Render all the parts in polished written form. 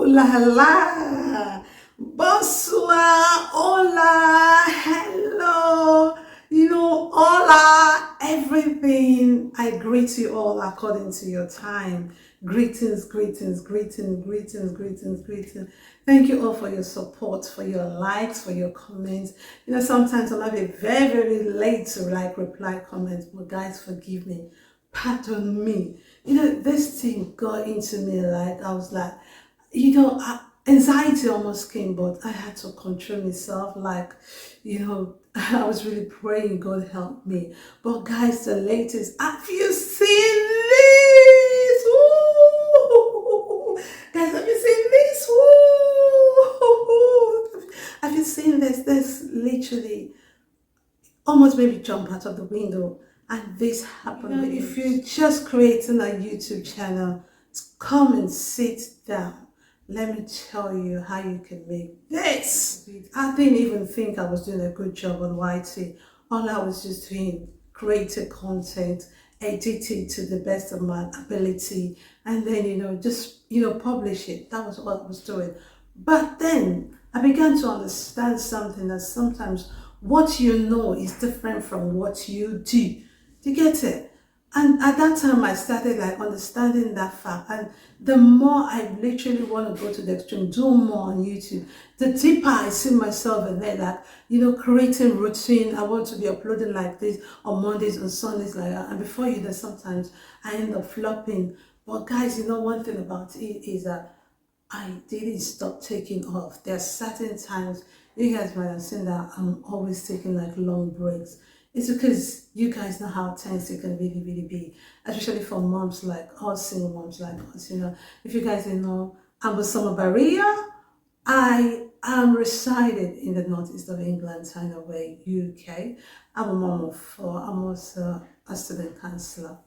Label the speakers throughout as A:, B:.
A: la la, bonsoir, hola, hello, hola, everything. I greet you all according to your time. Greetings, greetings, greetings, greetings, greetings, greetings. Thank you all for your support, for your likes, for your comments. Sometimes I might be very, very late to reply comments, but guys, forgive me. Pardon me. This thing got into me, like I was like, anxiety almost came, but I had to control myself. I was really praying, God help me. But guys, the latest, have you seen this? Ooh! Guys, have you seen this? Ooh! Have you seen this? This literally almost made me jump out of the window. And this happened. If you're just creating a YouTube channel, come and sit down. Let me tell you how you can make this. I didn't even think I was doing a good job on YT. All I was just doing, creating content, editing to the best of my ability, and then, publish it. That was what I was doing. But then I began to understand something, that sometimes what you know is different from what you do. Do you get it? And at that time, I started understanding that fact. And the more I literally want to go to the extreme, do more on YouTube, the deeper I see myself in there, creating routine. I want to be uploading like this on Mondays and Sundays like that. And before you know, sometimes I end up flopping. But guys, one thing about it is that I didn't stop taking off. There are certain times, you guys might have seen that I'm always taking long breaks. It's because you guys know how tense it can really, really be, especially for moms like us, single moms like us. If you guys didn't know, I'm a Summer Barrier. I am resided in the northeast of England, kind of way, UK. I'm a mom of four. I'm also a student counselor,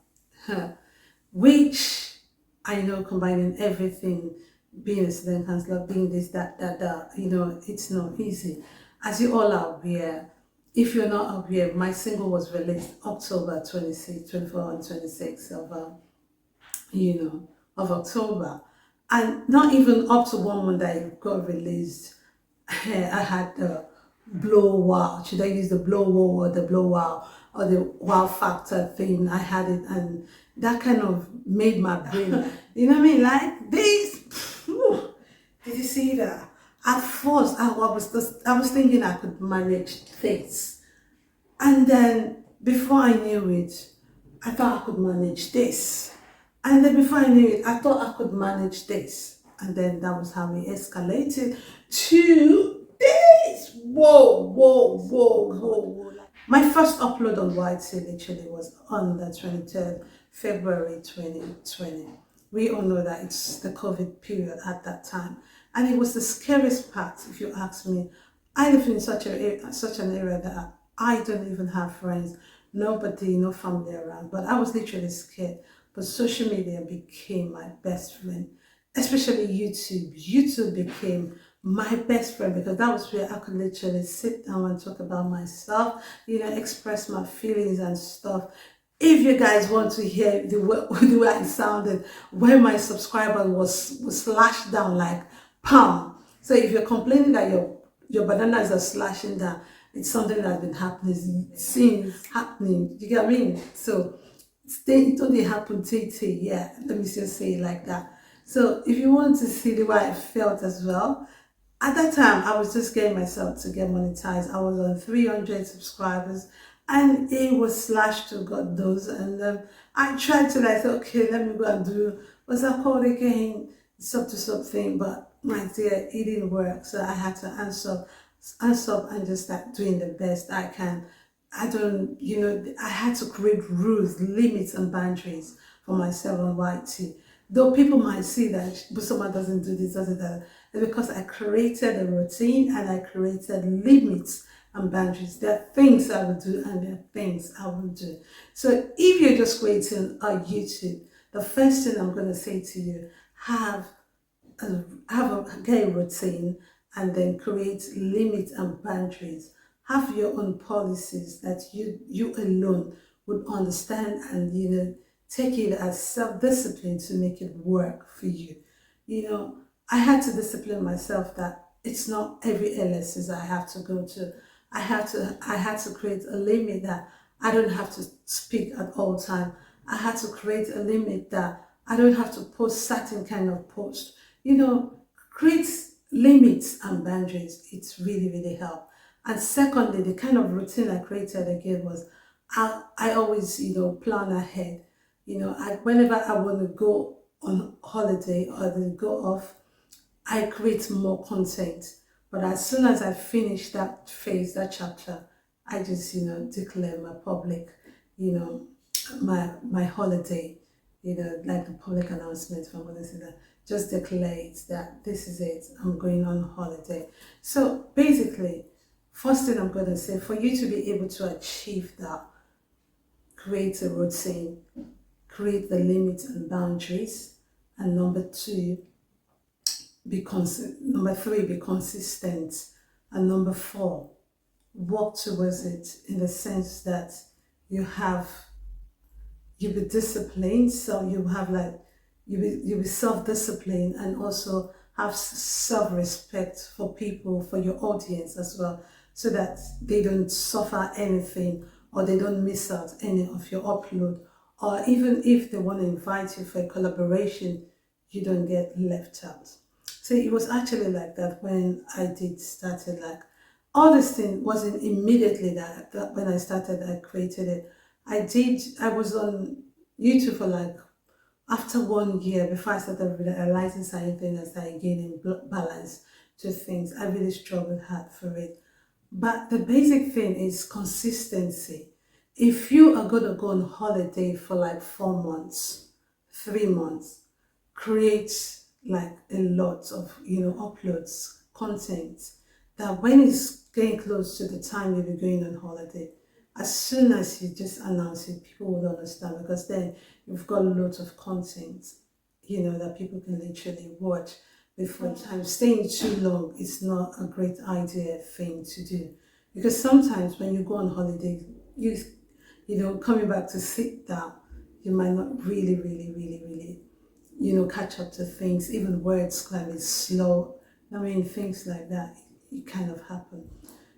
A: which I know combining everything, being a student counselor, being this, that, it's not easy. As you all are aware, if you're not aware, my single was released October 26, 24 and 26 of October. And not even up to 1 month that it got released, I had the blow wow. Should I use the blow wow or the blow wow or the wow factor thing? I had it, and that kind of made my brain, you know what I mean? Like this. Did you see that? At first, I was thinking I could manage this. And then before I knew it, I thought I could manage this. And then before I knew it, I thought I could manage this. And then that was how we escalated to this. Whoa, whoa, whoa, whoa, whoa. My first upload on YT literally was on the 23rd February 2020. We all know that it's the COVID period at that time. And it was the scariest part, if you ask me. I live in such an area that I don't even have friends, nobody, no family around. But I was literally scared. But social media became my best friend, especially YouTube. YouTube became my best friend because that was where I could literally sit down and talk about myself, express my feelings and stuff. If you guys want to hear the way I sounded when my subscriber was slashed down like palm. So if you're complaining that your bananas are slashing down, it's something that's been happening since happening. You get what I mean? So it only happened TT, yeah. Let me just say it like that. So if you want to see the way I felt as well, at that time I was just getting myself to get monetized. I was on 300 subscribers and it was slashed to God knows. And I tried to say, okay, let me go and do, what's that called again? Sub to something, but my dear, it didn't work. So I had to answer up and just start doing the best I can. I had to create rules, limits, and boundaries for myself on YT. Though people might see that, but someone doesn't do this, doesn't that. It's because I created a routine and I created limits and boundaries. There are things I will do and there are things I won't do. So if you're just creating a YouTube, the first thing I'm going to say to you, get a routine and then create limits and boundaries. Have your own policies that you alone would understand and take it as self-discipline to make it work for you. I had to discipline myself that it's not every LSs I have to go to. I had to create a limit that I don't have to speak at all time. I had to create a limit that I don't have to post certain kind of post. Create limits and boundaries. It's really, really helped. And secondly, the kind of routine I created again was I always, plan ahead. Whenever I want to go on holiday or then go off, I create more content. But as soon as I finish that phase, that chapter, I just, declare my public, you know, my holiday, like the public announcement, if I'm going to say that, just declare it that this is it, I'm going on holiday. So basically, first thing I'm going to say, for you to be able to achieve that, create a routine, create the limits and boundaries, and number two, number three, be consistent, and number four, work towards it in the sense that you have you be disciplined, so you have like you be self-disciplined, and also have self-respect for people, for your audience as well, so that they don't suffer anything or they don't miss out any of your upload, or even if they want to invite you for a collaboration, you don't get left out. So it was actually like that when I did started, like all this thing wasn't immediately that when I started I created it. I was on YouTube for like after 1 year before I started realizing certain things and started gaining balance to things. I really struggled hard for it. But the basic thing is consistency. If you are going to go on holiday for like 4 months, 3 months, create like a lot of uploads, content, that when it's getting close to the time you'll be going on holiday, as soon as you just announce it, people would understand, because then you've got loads of content, that people can literally watch before time. Staying too long is not a great idea thing to do, because sometimes when you go on holiday, coming back to sit down, you might not really, really, really, really, catch up to things, even words climbing slow. I mean, things like that, it kind of happen.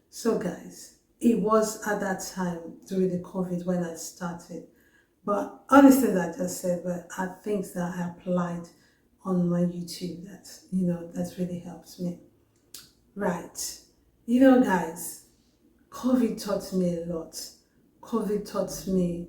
A: So guys, it was at that time during the COVID when I started. But all these things I just said are things that I applied on my YouTube that, that's really helped me. Right. Guys, COVID taught me a lot. COVID taught me,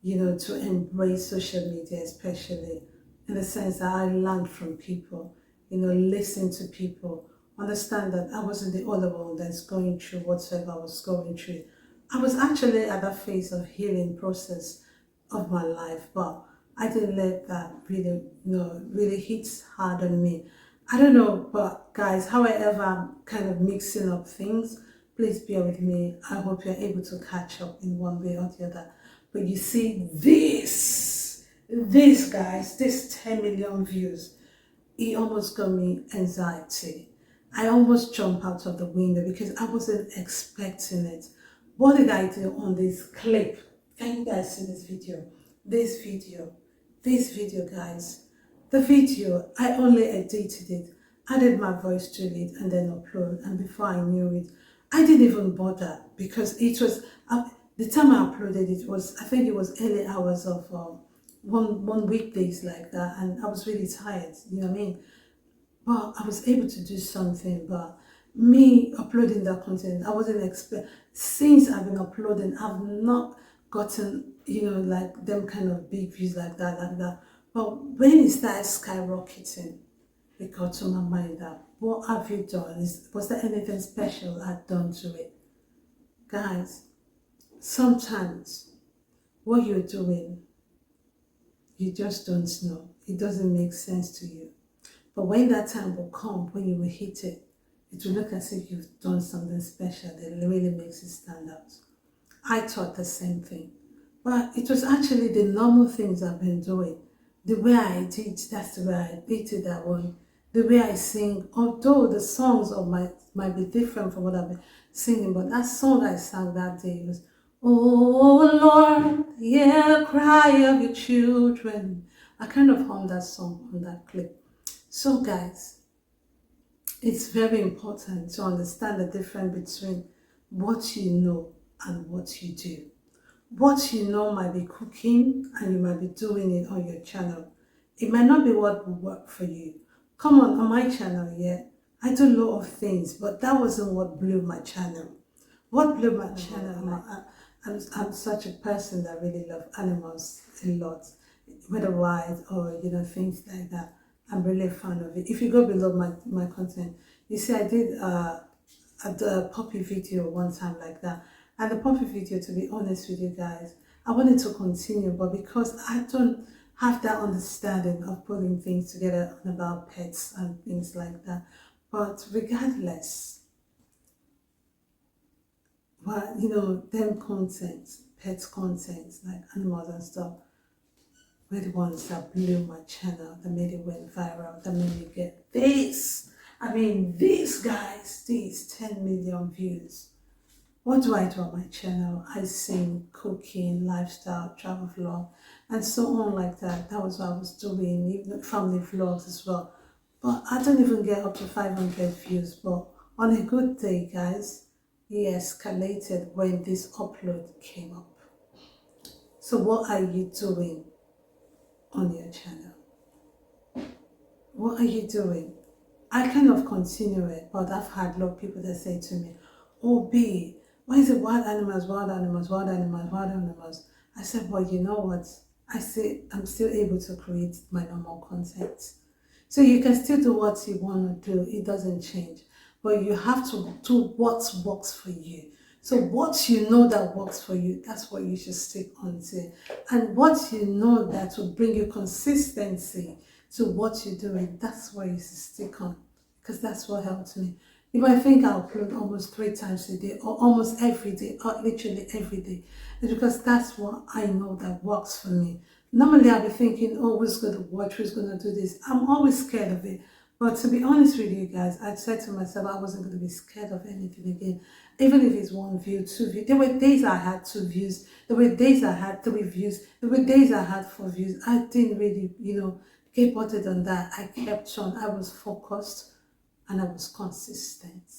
A: to embrace social media, especially in the sense that I learned from people, listen to people, understand that I wasn't the only one that's going through whatever I was going through. I was actually at that phase of healing process of my life, but I didn't let that really hit hard on me. I don't know, but guys, however I'm kind of mixing up things, please bear with me. I hope you're able to catch up in one way or the other. But you see, this guys, this 10 million views, it almost got me anxiety. I almost jumped out of the window because I wasn't expecting it. What did I do on this clip? Can you guys see this video? This video, guys. The video, I only edited it, added my voice to it, and then upload. And before I knew it, I didn't even bother, because it was the time I uploaded it was, I think it was early hours of one weekdays like that, and I was really tired. You know what I mean? But I was able to do something. But me uploading that content, I wasn't expect. Since I've been uploading, I've not gotten like them kind of big views like that. But when it started skyrocketing, it got to my mind that what have you done? Was there anything special I'd done to it? Guys, sometimes what you're doing, you just don't know. It doesn't make sense to you. But when that time will come, when you will hit it, it will look as if you've done something special that really makes it stand out. I thought the same thing. But it was actually the normal things I've been doing. The way I did, that's the way I did that one. The way I sing, although the songs might be different from what I've been singing, but that song I sang that day was, "Oh Lord, hear the cry of your children." I kind of hummed that song on that clip. So guys, It's very important to understand the difference between what you know and what you do. What you know might be cooking and you might be doing it on your channel. It might not be what will work for you. Come on my channel, yeah, I do a lot of things, but that wasn't what blew my channel. What blew my channel, I'm such a person that really love animals a lot, whether wild or, things like that. I'm really a fan of it. If you go below my content, you see I did a puppy video one time like that. And the puppy video, to be honest with you guys, I wanted to continue, but because I don't have that understanding of putting things together about pets and things like that. But regardless, but them content, pets content, like animals and stuff, were the ones that blew my channel, that made it went viral, that made me get this. I mean, these guys, these 10 million views. What do I do on my channel? I sing, cooking, lifestyle, travel vlog, and so on like that. That was what I was doing, even family vlogs as well. But I don't even get up to 500 views. But on a good day, guys, he escalated when this upload came up. So what are you doing on your channel? What are you doing? I kind of continue it, but I've had a lot of people that say to me, oh B, why is it wild animals, wild animals, wild animals, wild animals? I said, well, you know what? I say I'm still able to create my normal content. So you can still do what you want to do. It doesn't change. But you have to do what works for you. So what you know that works for you, that's what you should stick on to. And what you know that will bring you consistency to what you're doing, that's what you should stick on. Because that's what helped me. You might think I upload almost 3 times a day or almost every day or literally every day. It's because that's what I know that works for me. Normally I'll be thinking, oh, who's going to watch, who's going to do this? I'm always scared of it. But to be honest with you guys, I said to myself I wasn't going to be scared of anything again. Even if it's 1 view, 2 views. There were days I had 2 views. There were days I had 3 views. There were days I had 4 views. I didn't really, get bothered on that. I kept on. I was focused and I was consistent.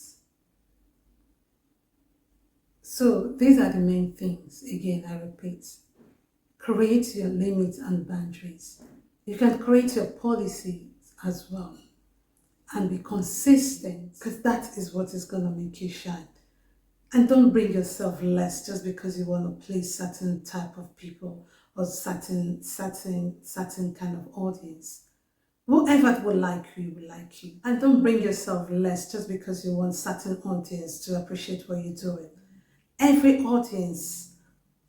A: So these are the main things. Again, I repeat. Create your limits and boundaries. You can create your policies as well. And be consistent, because that is what is going to make you shine. And don't bring yourself less just because you want to please certain type of people or certain kind of audience. Whoever would like you will like you. And don't bring yourself less just because you want certain audience to appreciate what you're doing. Every audience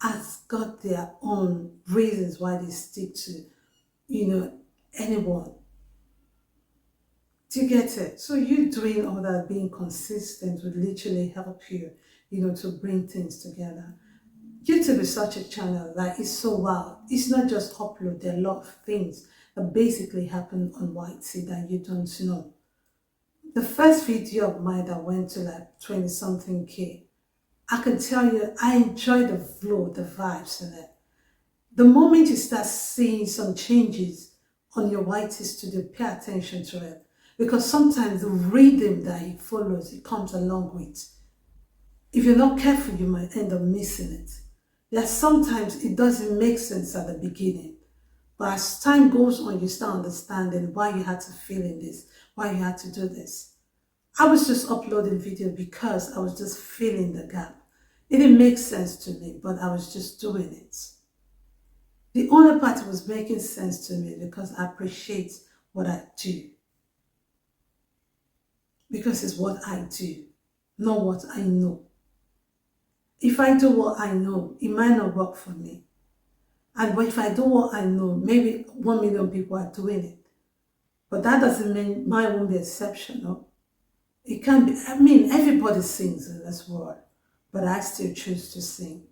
A: has got their own reasons why they stick to, anyone. Do you get it? So you doing all that, being consistent would literally help you, to bring things together. YouTube is such a channel that is so wild. It's not just upload. There are a lot of things that basically happen on YT that you don't know. The first video of mine that went to like 20 something K, I can tell you, I enjoy the flow, the vibes in it. The moment you start seeing some changes on your YT studio, pay attention to it. Because sometimes the rhythm that it follows, it comes along with. If you're not careful, you might end up missing it. That sometimes it doesn't make sense at the beginning. But as time goes on, you start understanding why you had to fill in this, why you had to do this. I was just uploading video because I was just filling the gap. It didn't make sense to me, but I was just doing it. The only part was making sense to me because I appreciate what I do. Because it's what I do, not what I know. If I do what I know, it might not work for me. And if I do what I know, maybe 1 million people are doing it. But that doesn't mean mine won't be exceptional. It can be, everybody sings in this world, but I still choose to sing.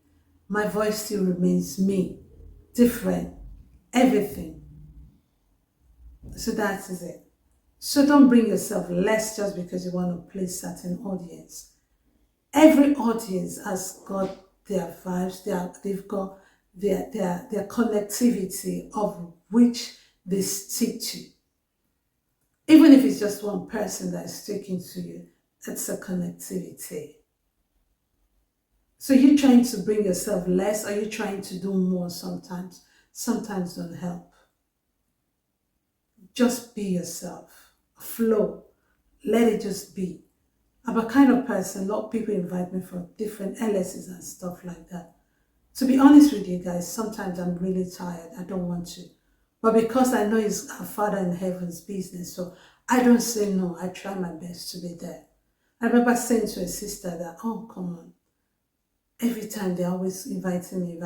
A: My voice still remains me, different, everything. So that is it. So don't bring yourself less just because you want to please certain audience. Every audience has got their vibes, they've got their connectivity of which they stick to. Even if it's just one person that is sticking to you, it's a connectivity. So you're trying to bring yourself less, or you're trying to do more sometimes. Sometimes don't help. Just be yourself. Flow. Let it just be. I'm a kind of person, a lot of people invite me for different LSs and stuff like that. To be honest with you guys, sometimes I'm really tired. I don't want to. But because I know it's our Father in heaven's business, so I don't say no. I try my best to be there. I remember saying to a sister that, oh, come on. Every time they're always inviting me.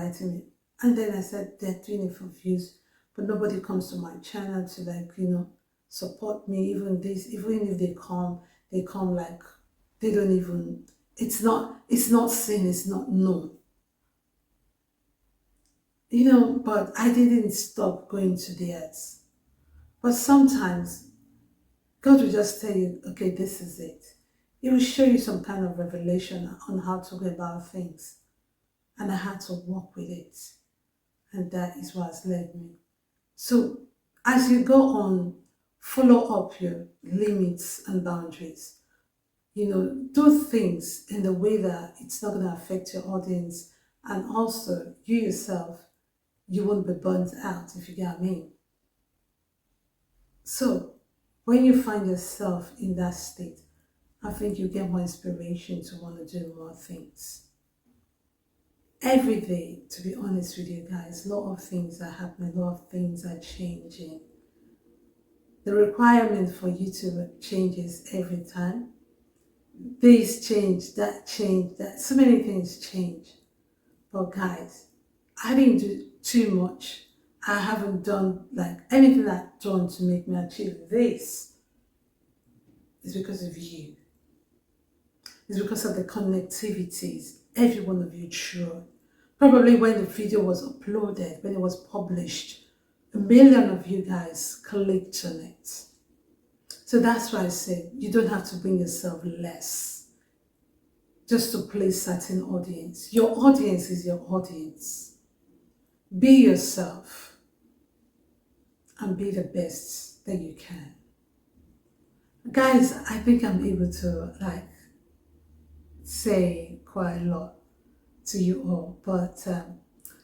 A: And then I said, they're doing it for views. But nobody comes to my channel to support me. Even if they come like, they don't even, it's not seen, it's not known. But I didn't stop going to theirs. But sometimes God will just tell you, okay, this is it. He will show you some kind of revelation on how to go about things. And I had to walk with it. And that is what has led me. So as you go on, follow up your limits and boundaries. Do things in the way that it's not going to affect your audience. And also, you yourself, you won't be burnt out, if you get what I mean. So, when you find yourself in that state, I think you get more inspiration to want to do more things. Every day, to be honest with you guys, a lot of things are happening, a lot of things are changing. The requirement for you to changes every time. This change, that, so many things change. But guys, I didn't do too much. I haven't done like anything I've done to make me achieve this. It's because of you. It's because of the connectivities every one of you showed. Probably when the video was uploaded, when it was published, 1 million of you guys clicked on it. So that's why I said you don't have to bring yourself less just to please certain audience. Your audience is your audience. Be yourself and be the best that you can. Guys, I think I'm able to say quite a lot to you all, but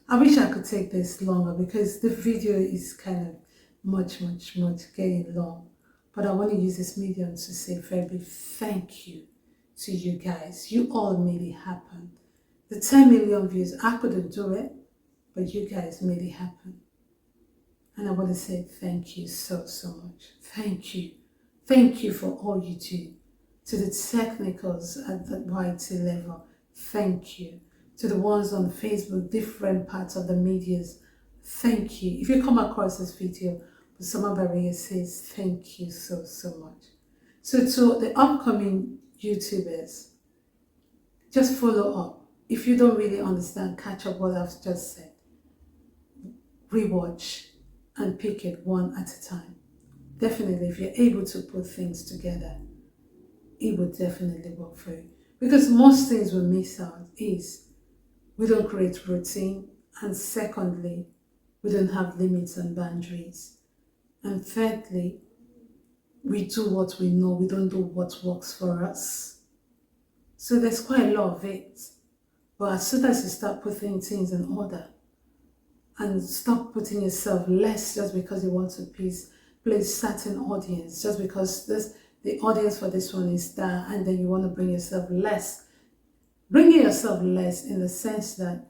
A: I wish I could take this longer because the video is kind of much getting long. But I want to use this medium to say very big thank you to you guys. You all made it happen. The 10 million views, I couldn't do it, but you guys made it happen. And I want to say thank you so much. Thank you. Thank you for all you do. To the technicals at the YT level, thank you. To the ones on Facebook, different parts of the medias, thank you. If you come across this video, Sama Baria says thank you so much. So to the upcoming YouTubers, just follow up. If you don't really understand, catch up what I've just said. Rewatch and pick it one at a time. Definitely, if you're able to put things together, it would definitely work for you. Because most things we miss out is we don't create routine, and secondly, we don't have limits and boundaries. And thirdly, we do what we know, we don't do what works for us. So there's quite a lot of it. But as soon as you start putting things in order and stop putting yourself less just because you want to please certain audience, just because the audience for this one is that, and then you want to bring yourself less. Bringing yourself less in the sense that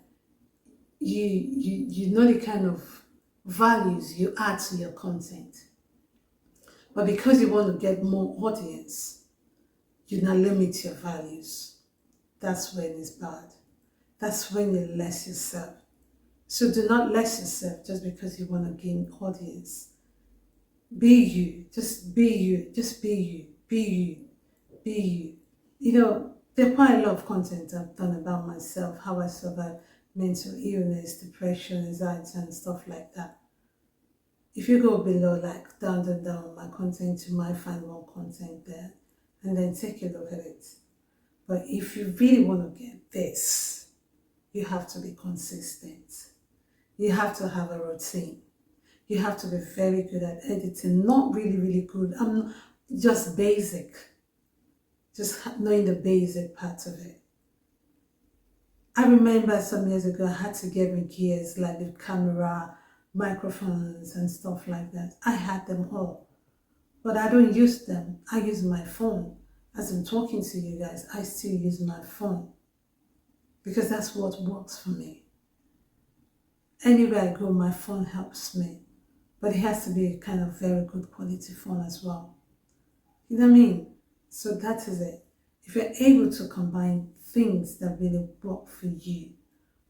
A: you know the kind of values you add to your content. But because you want to get more audience, you now limit your values. That's when it's bad. That's when you less yourself. So do not less yourself just because you want to gain audience. Be you. Just be you. Just be you. Be you. Be you. There are quite a lot of content I've done about myself, how I survived mental illness, depression, anxiety, and stuff like that. If you go below, down my content, you might find more content there, and then take a look at it. But if you really want to get this, you have to be consistent. You have to have a routine. You have to be very good at editing. Not really good. just basic, just knowing the basic part of it. I remember some years ago I had to get my gears like the camera, microphones and stuff like that. I had them all, but I don't use them. I use my phone. As I'm talking to you guys, I still use my phone because that's what works for me. Anywhere I go, my phone helps me, but it has to be a kind of very good quality phone as well. You know what I mean? So that is it. If you're able to combine things that really work for you,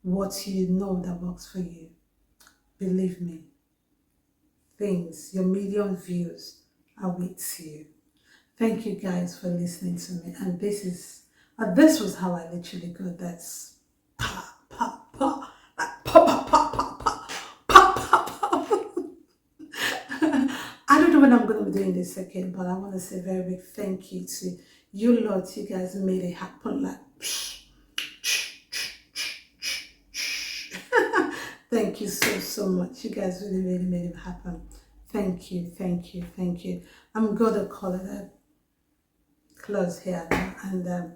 A: what you know that works for you, believe me, your million views are with you. Thank you guys for listening to me. And this was how I literally got that pa pa pa pa pa pa pa pa pa pa. I don't know what I'm going to be doing this second, but I want to say a very big thank you to you lot. You guys made it happen like thank you so much. You guys really made it happen. Thank you. I'm gonna call it a close here now, and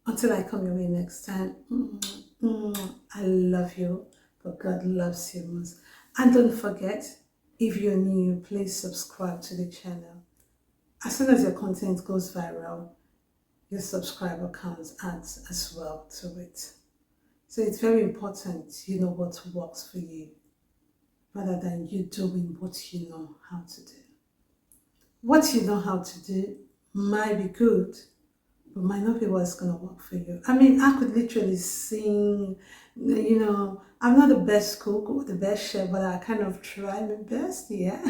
A: until I come your way next time, I love you, but God loves you most. And don't forget, if you're new, please subscribe to the channel. As soon as your content goes viral, your subscriber counts adds as well to it. So it's very important you know what works for you, rather than you doing what you know how to do. What you know how to do might be good, but might not be what's going to work for you. I mean, I could literally sing, I'm not the best cook or the best chef, but I kind of try my best, yeah.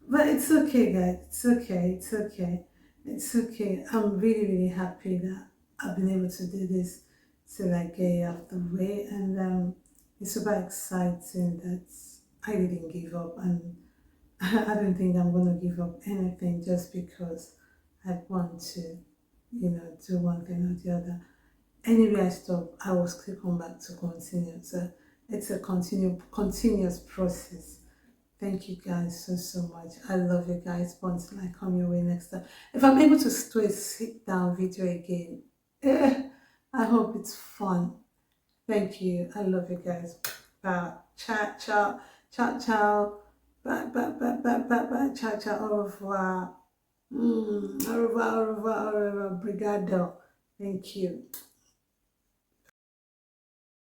A: But it's okay, guys. It's okay. I'm really happy that I've been able to do this till I get out the way, and it's super exciting that I didn't give up, and I don't think I'm going to give up anything just because I want to, do one thing or the other. Anyway, I stop, I will still come back to continue. So it's a continuous process. Thank you guys so much. I love you guys. But until I come your way next time, if I'm able to do a sit down video again, I hope it's fun. Thank you. I love you guys. Bye. Ciao. Bye. Ciao. Au revoir. Au revoir. Brigado. Thank you.